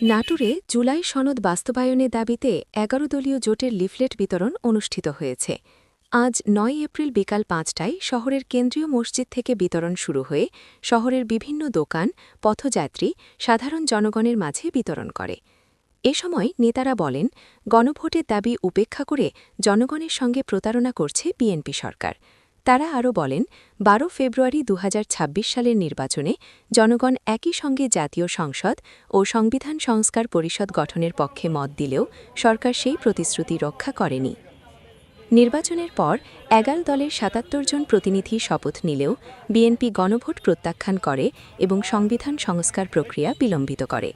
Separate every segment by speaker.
Speaker 1: নাটোরে জুলাই সনদ বাস্তবায়নের দাবিতে ১১ দলীয় জোটের লিফলেট বিতরণ অনুষ্ঠিত হয়েছে। আজ ৯ এপ্রিল বিকাল ৫টায় শহরের কেন্দ্রীয় মসজিদ থেকে বিতরণ শুরু হয়ে শহরের বিভিন্ন দোকান, পথযাত্রী, সাধারণ জনগণের মাঝে বিতরণ করে। এ সময় নেতারা বলেন, গণভোটের দাবি উপেক্ষা করে জনগণের সঙ্গে প্রতারণা করছে বিএনপি সরকার। তারা আরও বলেন, ১২ ফেব্রুয়ারি ২০২৬ সালের নির্বাচনে জনগণ একই সঙ্গে জাতীয় সংসদ ও সংবিধান সংস্কার পরিষদ গঠনের পক্ষে মত দিলেও সরকার সেই প্রতিশ্রুতি রক্ষা করেনি। নির্বাচনের পর ১১ দলের ৭৭ জন প্রতিনিধি শপথ নিলেও বিএনপি গণভোট প্রত্যাখ্যান করে এবং সংবিধান সংস্কার প্রক্রিয়া বিলম্বিত করে।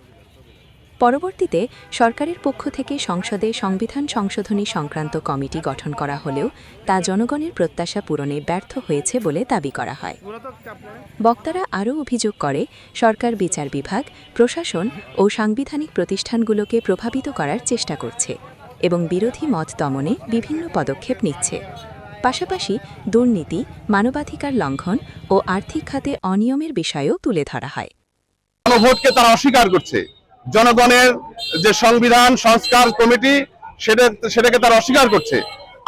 Speaker 1: পরবর্তীতে সরকারের পক্ষ থেকে সংসদে সংবিধান সংশোধনী সংক্রান্ত কমিটি গঠন করা হলেও তা জনগণের প্রত্যাশা পূরণে ব্যর্থ হয়েছে বলে দাবি করা হয়। বক্তারা আরও অভিযোগ করে, সরকার বিচার বিভাগ, প্রশাসন ও সাংবিধানিক প্রতিষ্ঠানগুলোকে প্রভাবিত করার চেষ্টা করছে এবং বিরোধী মত দমনে বিভিন্ন পদক্ষেপ নিচ্ছে। পাশাপাশি দুর্নীতি, মানবাধিকার লঙ্ঘন ও আর্থিক খাতে অনিয়মের বিষয়েও তুলে ধরা হয়।
Speaker 2: গণভোটকে তারা অস্বীকার করছে। জনগণের যে সংবিধান সংস্কার কমিটি সেটাকে তারা অস্বীকার করছে।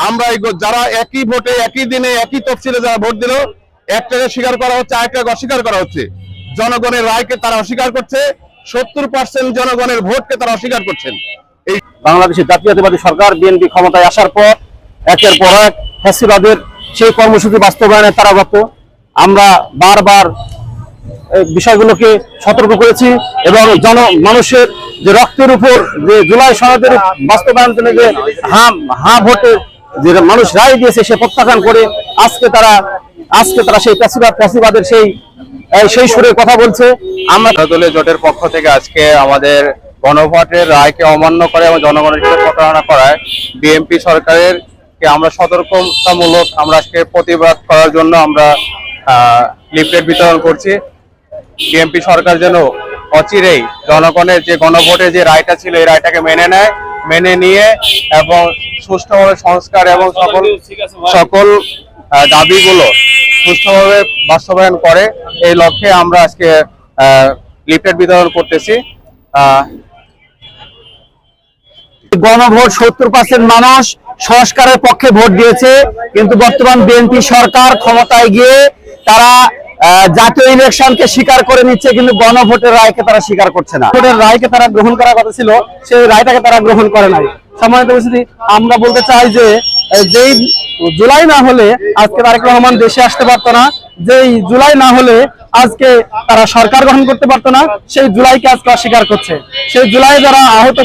Speaker 2: আমরা যারা একই ভোটে একই দিনে একই তফসিলে যারা ভোট দিল, একটাকে স্বীকার করা হচ্ছে, আরেকটাকে অস্বীকার করা হচ্ছে। জনগণের রায়কে তারা অস্বীকার করছে। ৭০% জনগণের ভোটকে তারা অস্বীকার করছেন।
Speaker 3: এই বাংলাদেশের জাতীয়তাবাদী সরকার বিএনপি ক্ষমতায় আসার পর একের পর এক ফ্যাসিবাদের সেই কর্মসূচি বাস্তবায়নে তারা গত আমরা বারবার বিষয়গুলোকে সতর্ক করেছি এবং মানুষের যে রক্তের উপর যে জুলাই সনদের বাস্তবায়নের জন্য যে হ্যাঁ ভোটে যে মানুষ রায় দিয়েছে সে প্রত্যাখ্যান করে আজকে তারা সেই ফ্যাসিবাদের সেই সুরে কথা বলছে।
Speaker 4: আমরা দলীয় জোটের পক্ষ থেকে আজকে আমাদের গণভোটের রায়কে অমান্য করে এবং জনগণের সাথে প্রতারণা করায় বিএনপি সরকারের আমরা সতর্কতামূলক আমরা আজকে প্রতিবাদ করার জন্য আমরা লিফলেট বিতরণ করছি। বিএনপি সরকার যেন অচিরেই জনগণের যে গণভোটের যে রায়টা ছিল এই রায়টাকে মেনে নিয়ে এবং সুষ্ঠুভাবে সংস্কার এবং সকল দাবিগুলো সুষ্ঠুভাবে বাস্তবায়ন করে, এই লক্ষ্যে আমরা আজকে লিফলেট বিতরণ করতেছি।
Speaker 3: গণভোট ৭০% মানুষ সংস্কারের পক্ষে ভোট দিয়েছে, কিন্তু বর্তমান বিএনপি সরকার ক্ষমতায় গিয়ে তারা জাতীয় ইলেকশনকে স্বীকার করে নিচ্ছে, কিন্তু গণভোটের রায়কে তারা স্বীকার করছে না। ভোটের রায়কে তারা গ্রহণ করার কথা ছিল, সেই রায়টাকে তারা গ্রহণ করে নাই। সম্মানিত উপস্থিতি, আমরা বলতে চাই যে যেই জুলাই না হলে আজকে তারেক রহমান দেশে আসতে পারতো না, যেই জুলাই না হলে আজকে তারা সরকার গঠন করতে পারতো না, সেই জুলাইকে আজকে অস্বীকার করছে। সেই জুলাই যারা আহত